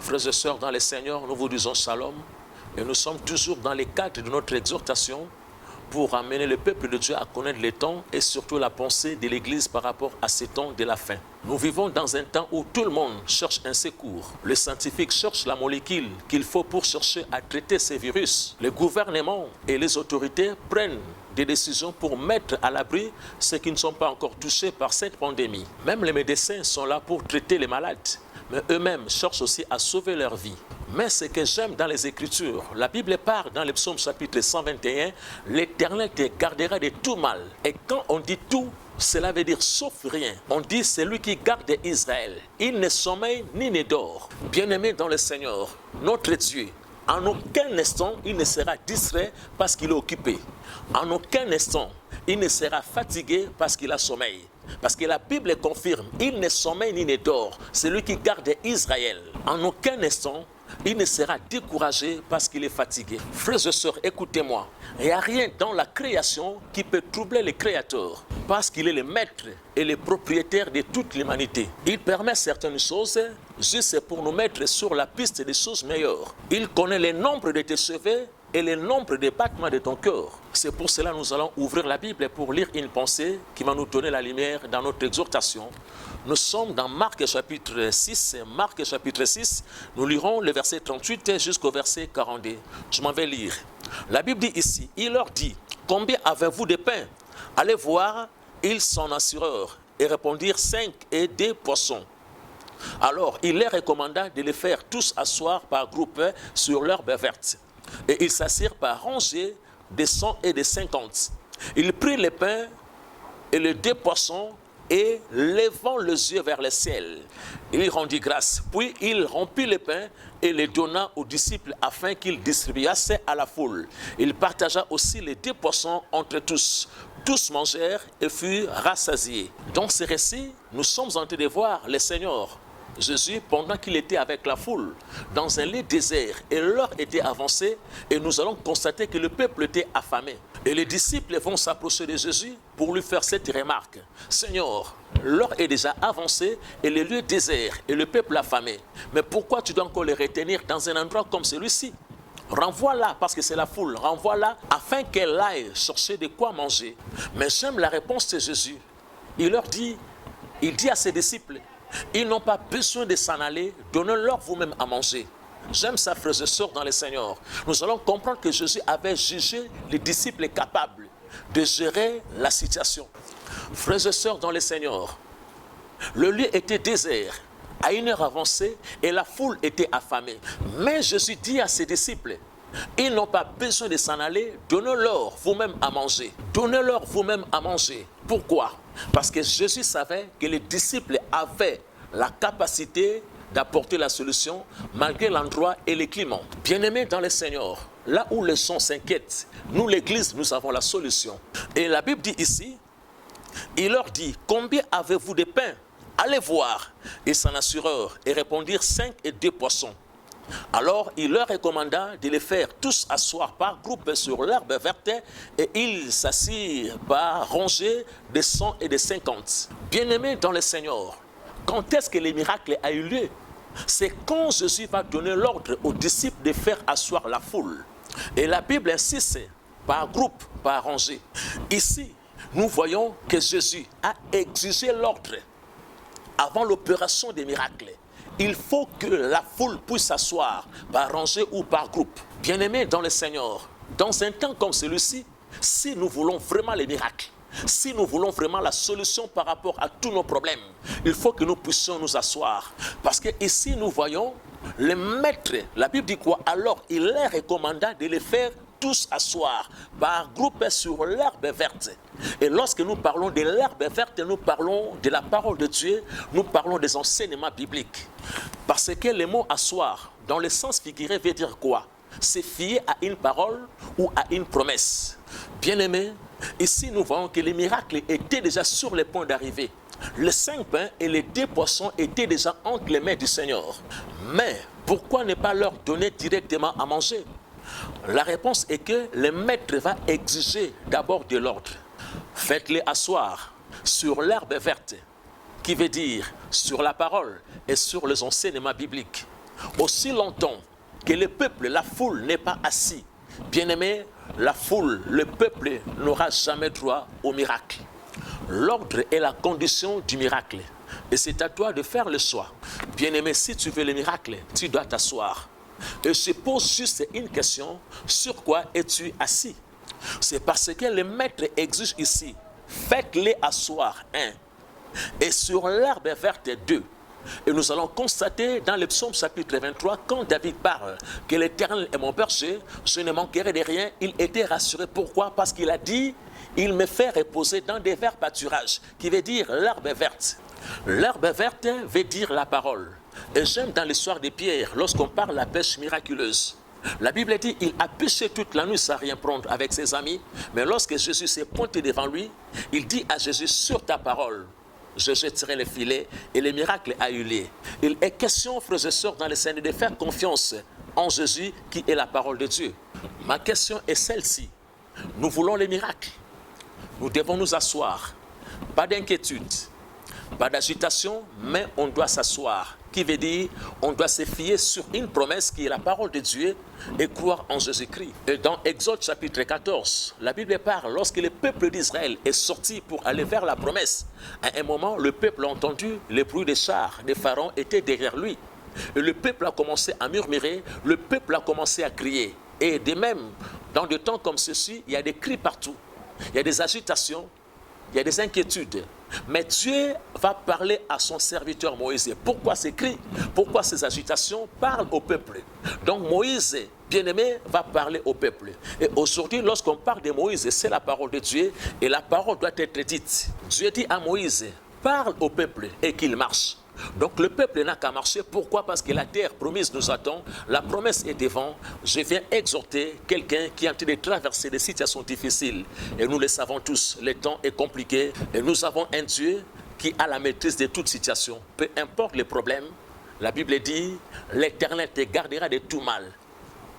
Frères et sœurs dans les Seigneurs, nous vous disons shalom et nous sommes toujours dans les cadres de notre exhortation pour amener le peuple de Dieu à connaître les temps et surtout la pensée de l'Église par rapport à ces temps de la fin. Nous vivons dans un temps où tout le monde cherche un secours. Les scientifiques cherchent la molécule qu'il faut pour chercher à traiter ces virus. Les gouvernements et les autorités prennent des décisions pour mettre à l'abri ceux qui ne sont pas encore touchés par cette pandémie. Même les médecins sont là pour traiter les malades, mais eux-mêmes cherchent aussi à sauver leur vie. Mais ce que j'aime dans les Écritures, la Bible parle dans le psaume chapitre 121, l'Éternel te gardera de tout mal. Et quand on dit tout, cela veut dire sauf rien. On dit c'est lui qui garde Israël. Il ne sommeille ni ne dort. Bien-aimé dans le Seigneur, notre Dieu, en aucun instant, il ne sera distrait parce qu'il est occupé. En aucun instant, il ne sera fatigué parce qu'il a sommeil. Parce que la Bible confirme, il ne sommeille ni ne dort. C'est lui qui garde Israël. En aucun instant, il ne sera découragé parce qu'il est fatigué. Frères et sœurs, écoutez-moi. Il n'y a rien dans la création qui peut troubler le Créateur. Parce qu'il est le maître et le propriétaire de toute l'humanité. Il permet certaines choses juste pour nous mettre sur la piste des choses meilleures. Il connaît le nombre de tes cheveux et le nombre de battements de ton cœur. C'est pour cela que nous allons ouvrir la Bible pour lire une pensée qui va nous donner la lumière dans notre exhortation. Nous sommes dans Marc chapitre 6. Marc chapitre 6, nous lirons le verset 38 jusqu'au verset 42. Je m'en vais lire. La Bible dit ici, il leur dit, combien avez-vous de pain? Allez voir, ils s'en assurèrent et répondirent 5 et 2 poissons. Alors il leur recommanda de les faire tous asseoir par groupe sur l'herbe verte. Et ils s'assirent par rangées de 100 et de 50. Il prit le pain et les 2 poissons et levant les yeux vers le ciel, il rendit grâce. Puis il rompit le pain et le donna aux disciples afin qu'ils distribuassent à la foule. Il partagea aussi les 2 poissons entre tous. Tous mangèrent et furent rassasiés. Dans ce récit, nous sommes en train de voir le Seigneur Jésus, pendant qu'il était avec la foule, dans un lieu désert, et l'heure était avancée, et nous allons constater que le peuple était affamé. Et les disciples vont s'approcher de Jésus pour lui faire cette remarque. Seigneur, l'heure est déjà avancée, et le lieu désert, et le peuple affamé. Mais pourquoi tu dois encore les retenir dans un endroit comme celui-ci? Renvoie-la, parce que c'est la foule, renvoie-la afin qu'elle aille chercher de quoi manger. Mais j'aime la réponse de Jésus. Il dit à ses disciples, ils n'ont pas besoin de s'en aller, donnez-leur vous-même à manger. J'aime ça, frères et sœurs dans le Seigneur. Nous allons comprendre que Jésus avait jugé les disciples capables de gérer la situation. Frères et sœurs dans le Seigneur, le lieu était désert, à une heure avancée, et la foule était affamée. Mais Jésus dit à ses disciples, ils n'ont pas besoin de s'en aller, donnez-leur vous-même à manger. Donnez-leur vous-même à manger. Pourquoi? Parce que Jésus savait que les disciples avaient la capacité d'apporter la solution malgré l'endroit et le climat. Bien-aimés dans le Seigneur, là où les gens s'inquiètent, nous l'Église, nous avons la solution. Et la Bible dit ici, il leur dit, combien avez-vous de pain? Allez voir. Ils s'en assurèrent et répondirent 5 et 2 poissons. Alors il leur recommanda de les faire tous asseoir par groupe sur l'herbe verte et ils s'assirent par rangées de 100 et de 50. Bien-aimés dans le Seigneur, quand est-ce que le miracle a eu lieu? C'est quand Jésus va donner l'ordre aux disciples de faire asseoir la foule. Et la Bible insiste par groupe, par rangée. Ici, nous voyons que Jésus a exigé l'ordre avant l'opération des miracles. Il faut que la foule puisse s'asseoir par rangée ou par groupe. Bien-aimés dans le Seigneur, dans un temps comme celui-ci, si nous voulons vraiment les miracles, si nous voulons vraiment la solution par rapport à tous nos problèmes, il faut que nous puissions nous asseoir. Parce que ici nous voyons les maîtres, la Bible dit quoi? Alors il leur recommanda de les faire tous asseoir par groupe sur l'herbe verte. Et lorsque nous parlons de l'herbe verte, nous parlons de la parole de Dieu, nous parlons des enseignements bibliques. Parce que le mot asseoir, dans le sens figuré, veut dire quoi? C'est fier à une parole ou à une promesse. Bien-aimés, ici nous voyons que les miracles étaient déjà sur le point d'arriver. Les 5 pains et les 2 poissons étaient déjà entre les mains du Seigneur. Mais pourquoi ne pas leur donner directement à manger? La réponse est que le maître va exiger d'abord de l'ordre. Faites-les asseoir sur l'herbe verte, qui veut dire sur la parole et sur les enseignements bibliques. Aussi longtemps que le peuple, la foule n'est pas assis, bien-aimé, la foule, le peuple n'aura jamais droit au miracle. L'ordre est la condition du miracle. Et c'est à toi de faire le choix. Bien-aimé, si tu veux le miracle, tu dois t'asseoir. Et je pose juste une question, sur quoi es-tu assis? C'est parce que le maître exige ici, faites-les asseoir, 1. Et sur l'herbe verte, 2. Et nous allons constater dans le psaume chapitre 23, quand David parle que l'Éternel est mon berger, je ne manquerai de rien, il était rassuré. Pourquoi? Parce qu'il a dit, il me fait reposer dans des verts pâturages, qui veut dire l'herbe verte. L'herbe verte veut dire la parole. Et j'aime dans l'histoire de Pierre, lorsqu'on parle de la pêche miraculeuse. La Bible dit, il a pêché toute la nuit sans rien prendre avec ses amis, mais lorsque Jésus s'est pointé devant lui, il dit à Jésus, sur ta parole, je jetterai le filet, et le miracle a eu lieu. Il est question, frères et sœurs, dans le Seigneur, de faire confiance en Jésus qui est la parole de Dieu. Ma question est celle-ci. Nous voulons les miracles. Nous devons nous asseoir. Pas d'inquiétude, pas d'agitation, mais on doit s'asseoir. Qui veut dire, on doit se fier sur une promesse qui est la parole de Dieu et croire en Jésus-Christ. Et dans Exode chapitre 14, la Bible parle, lorsque le peuple d'Israël est sorti pour aller vers la promesse, à un moment, le peuple a entendu le bruit des chars des pharaons étaient derrière lui. Et le peuple a commencé à murmurer, le peuple a commencé à crier. Et de même, dans des temps comme ceci, il y a des cris partout, il y a des agitations, il y a des inquiétudes. Mais Dieu va parler à son serviteur Moïse. Pourquoi ces cris? Pourquoi ces agitations? Parle au peuple. Donc Moïse, bien-aimé, va parler au peuple. Et aujourd'hui, lorsqu'on parle de Moïse, c'est la parole de Dieu et la parole doit être dite. Dieu dit à Moïse, parle au peuple et qu'il marche. Donc le peuple n'a qu'à marcher. Pourquoi? Parce que la terre promise nous attend. La promesse est devant. Je viens exhorter quelqu'un qui est en train de traverser des situations difficiles. Et nous le savons tous, le temps est compliqué. Et nous avons un Dieu qui a la maîtrise de toute situation. Peu importe les problèmes, la Bible dit, l'Éternel te gardera de tout mal.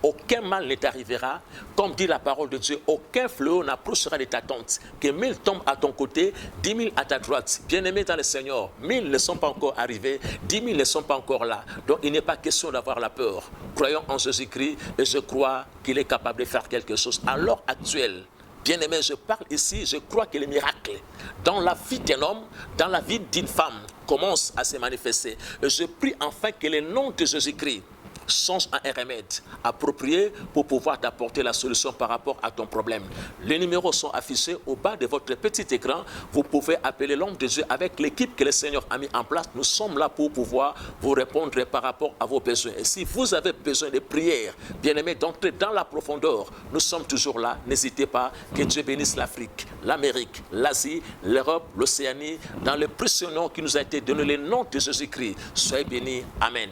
Aucun mal ne t'arrivera, comme dit la parole de Dieu, aucun fléau n'approchera de ta tente. Que 1000 tombent à ton côté, 10 000 à ta droite. Bien-aimés dans le Seigneur, 1000 ne sont pas encore arrivés, 10 000 ne sont pas encore là. Donc il n'est pas question d'avoir la peur. Croyons en Jésus-Christ et je crois qu'il est capable de faire quelque chose. À l'heure actuelle, bien-aimé, je parle ici, je crois que les miracles dans la vie d'un homme, dans la vie d'une femme, commencent à se manifester. Et je prie enfin que le nom de Jésus-Christ change en un remède approprié pour pouvoir t'apporter la solution par rapport à ton problème. Les numéros sont affichés au bas de votre petit écran. Vous pouvez appeler l'homme de Dieu avec l'équipe que le Seigneur a mis en place. Nous sommes là pour pouvoir vous répondre par rapport à vos besoins. Et si vous avez besoin de prière, bien aimé, d'entrer dans la profondeur, nous sommes toujours là. N'hésitez pas. Que Dieu bénisse l'Afrique, l'Amérique, l'Asie, l'Europe, l'Océanie, dans le précieux nom qui nous a été donné, le nom de Jésus-Christ. Soyez bénis. Amen.